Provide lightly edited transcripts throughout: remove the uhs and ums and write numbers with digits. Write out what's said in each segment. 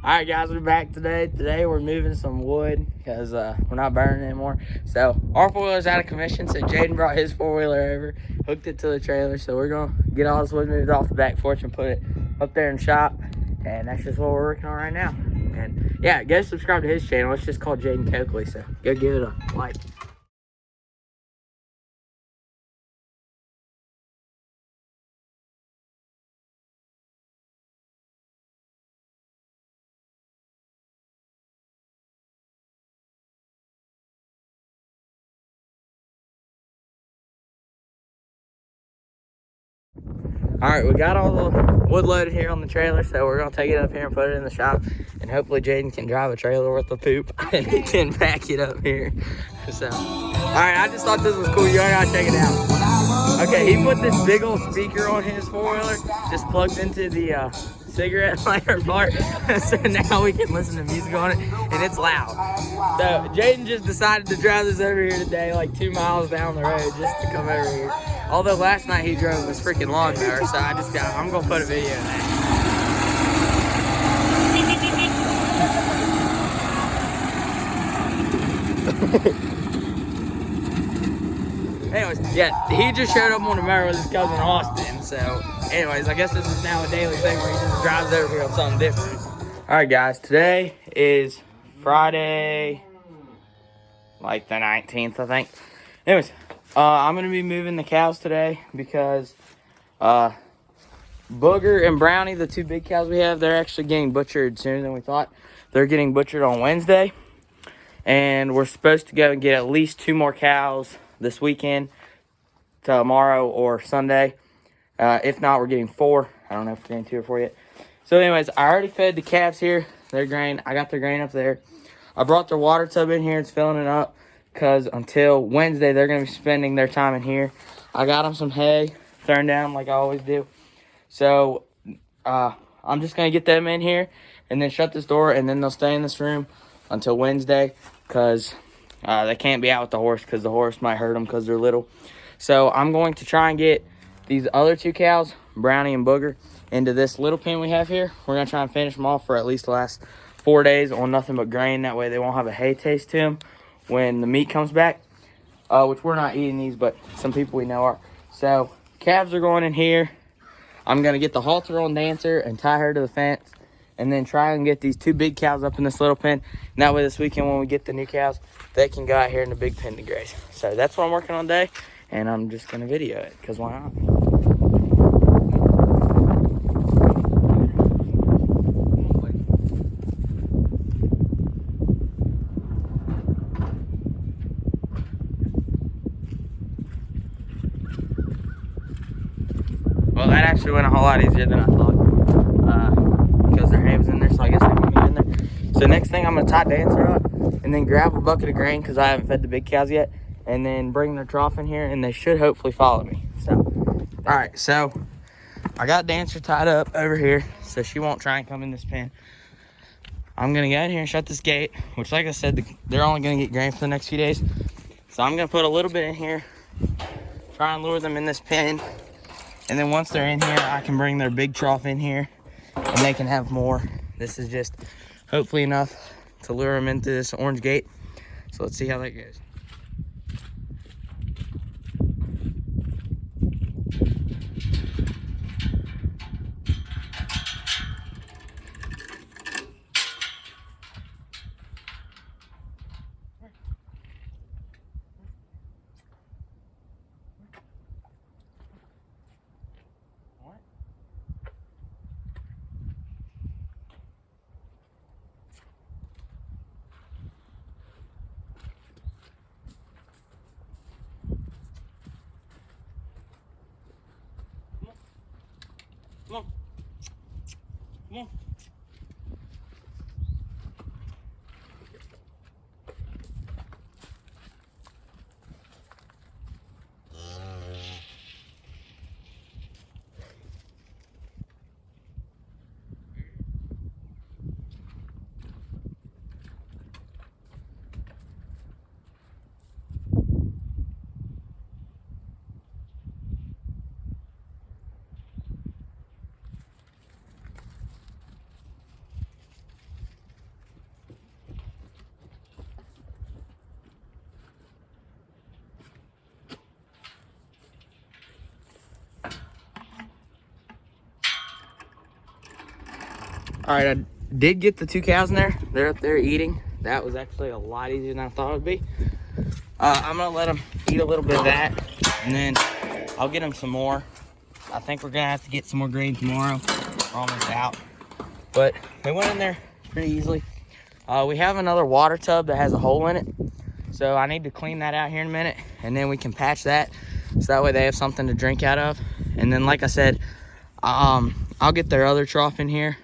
Alright guys, we're back today. Today we're moving some wood because we're not burning anymore. So our 4-wheeler's out of commission, so Jaden brought his 4-wheeler over, hooked it to the trailer. So we're gonna get all this wood moved off the back porch and put it up there in the shop. And that's just what we're working on right now. And yeah, go subscribe to his channel. It's just called Jaden Coakley, so go give it a like. All right, we got all the wood loaded here on the trailer, so we're gonna take it up here and put it in the shop, and hopefully Jaden can drive a trailer worth of poop and he can pack it up here. So, all right, I just thought this was cool. You gotta check it out. Okay, he put this big old speaker on his 4-wheeler, just plugged into the cigarette lighter part, so now we can listen to music on it, and it's loud. So Jaden just decided to drive this over here today, like 2 miles down the road, just to come over here. Although last night he drove this freaking lawnmower, so I'm gonna put a video of that. Anyways, yeah, he just showed up on the mower with his cousin Austin. So, anyways, I guess this is now a daily thing where he just drives over here on something different. All right, guys, today is Friday, like the 19th, I think. Anyways, I'm gonna be moving the cows today because Booger and Brownie, the 2 big cows we have, they're actually getting butchered sooner than we thought. They're getting butchered on Wednesday, and we're supposed to go and get at least 2 more cows this weekend, tomorrow or Sunday. If not, we're getting 4. I don't know if we're getting 2 or 4 yet. So anyways, I already fed the calves here their grain. I got their grain up there. I brought their water tub in here. It's filling it up because until Wednesday, they're going to be spending their time in here. I got them some hay thrown down like I always do. So I'm just going to get them in here and then shut this door, and then they'll stay in this room until Wednesday because they can't be out with the horse because the horse might hurt them because they're little. So I'm going to try and get these other 2 cows, Brownie and Booger, into this little pen we have here. We're going to try and finish them off for at least the last 4 days on nothing but grain. That way they won't have a hay taste to them when the meat comes back, which we're not eating these, but some people we know are. So calves are going in here. I'm going to get the halter on Dancer and tie her to the fence, and then try and get these 2 big cows up in this little pen. And that way this weekend when we get the new cows, they can go out here in the big pen to graze. So that's what I'm working on today, and I'm just going to video it because why not? Well, that actually went a whole lot easier than I thought because their hay was in there, so I guess they can get in there. So next thing, I'm going to tie Dancer up and then grab a bucket of grain because I haven't fed the big cows yet, and then bring their trough in here, and they should hopefully follow me. So, all right, so I got Dancer tied up over here so she won't try and come in this pen. I'm going to go in here and shut this gate, which, like I said, they're only going to get grain for the next few days. So I'm going to put a little bit in here, try and lure them in this pen. And then once they're in here, I can bring their big trough in here and they can have more. This is just hopefully enough to lure them into this orange gate. So let's see how that goes. All right, I did get the 2 cows in there. They're up there eating. That was actually a lot easier than I thought it would be. I'm gonna let them eat a little bit of that, and then I'll get them some more. I think we're gonna have to get some more grain tomorrow. We're almost out, but they went in there pretty easily. We have another water tub that has a hole in it, so I need to clean that out here in a minute, and then we can patch that, so that way they have something to drink out of. And then, like I said, I'll get their other trough in here,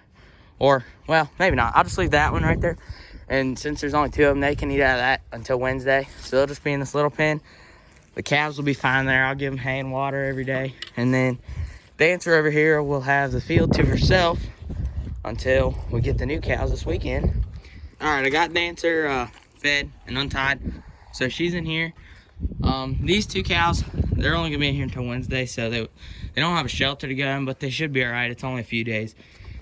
or, well, maybe not. I'll just leave that one right there. And since there's only 2 of them, they can eat out of that until Wednesday. So they'll just be in this little pen. The calves will be fine there. I'll give them hay and water every day. And then Dancer over here will have the field to herself until we get the new cows this weekend. All right, I got Dancer fed and untied. So she's in here. These 2 cows, they're only gonna be in here until Wednesday, so they don't have a shelter to go in, but they should be all right. It's only a few days.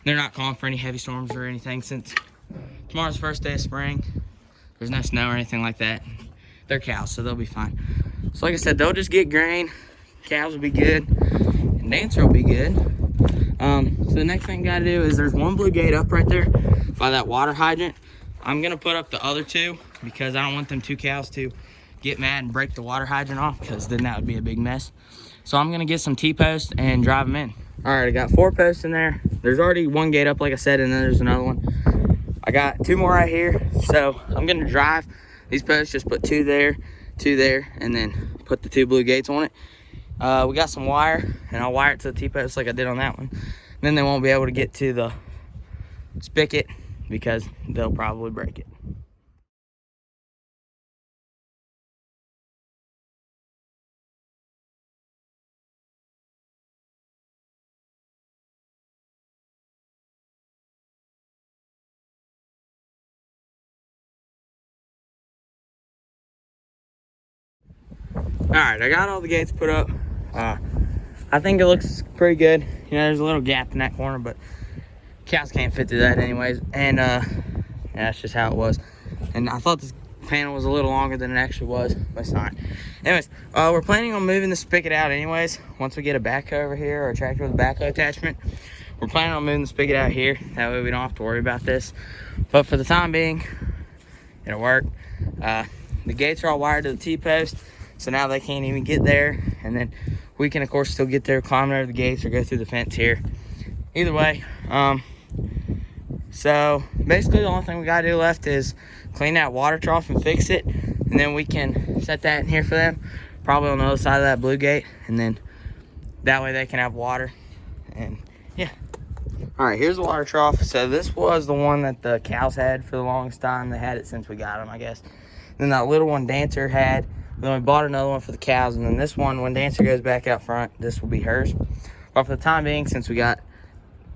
They're not calling for any heavy storms or anything since tomorrow's the first day of spring. There's no snow or anything like that. They're cows, so they'll be fine. So like I said, they'll just get grain. Cows will be good, and Dancer will be good. So the next thing I gotta do is there's 1 blue gate up right there by that water hydrant. I'm gonna put up the other 2 because I don't want them 2 cows to get mad and break the water hydrant off, because then that would be a big mess. So I'm gonna get some T-posts and drive them in. All right, I got 4 posts in there. There's already 1 gate up, like I said, and then there's another one. I got 2 more right here, so I'm gonna drive these posts, just put 2 there, 2 there, and then put the 2 blue gates on it. We got some wire, and I'll wire it to the T-post like I did on that one. Then they won't be able to get to the spigot because they'll probably break it. All right, I got all the gates put up. I think it looks pretty good. You know, there's a little gap in that corner, but cows can't fit through that anyways. And yeah, that's just how it was. And I thought this panel was a little longer than it actually was, but it's not. Anyways, we're planning on moving the spigot out anyways. Once we get a backhoe over here, or a tractor with a backhoe attachment, we're planning on moving the spigot out here. That way we don't have to worry about this. But for the time being, it'll work. The gates are all wired to the T-post, so now they can't even get there. And then we can, of course, still get there, climb over the gates, or go through the fence here. Either way, so basically the only thing we gotta do left is clean that water trough and fix it, and then we can set that in here for them, probably on the other side of that blue gate, and then that way they can have water. And yeah. All right, here's the water trough. So this was the one that the cows had for the longest time. They had it since we got them, I guess. Then that little one Dancer had. Then we bought another one for the cows, and then this one, when Dancer goes back out front, this will be hers. But for the time being, since we got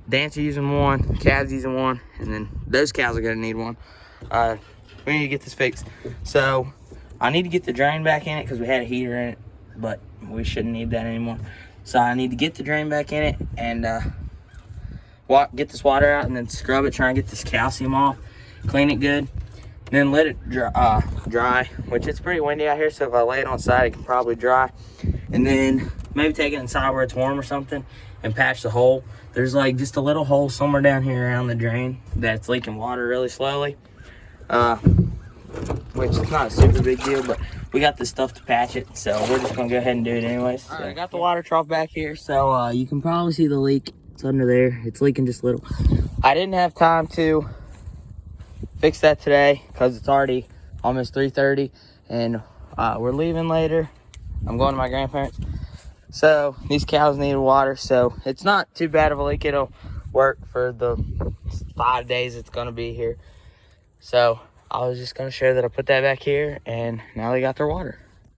Dancer using one, calves using one, and then those cows are gonna need one, we need to get this fixed. So I need to get the drain back in it because we had a heater in it, but we shouldn't need that anymore. So I need to get the drain back in it and get this water out, and then scrub it, try and get this calcium off, clean it good. Then let it dry, which it's pretty windy out here, so if I lay it on side, it can probably dry. And then maybe take it inside where it's warm or something and patch the hole. There's like just a little hole somewhere down here around the drain that's leaking water really slowly, which is not a super big deal, but we got the stuff to patch it, so we're just gonna go ahead and do it anyways. All right, I got the water trough back here, so you can probably see the leak. It's under there. It's leaking just a little. I didn't have time to fix that today because it's already almost 3:30 and we're leaving later. I'm going to my grandparents, so these cows need water, so it's not too bad of a leak. It'll work for the 5 days it's gonna be here. So I was just gonna show that I put that back here, and now they got their water.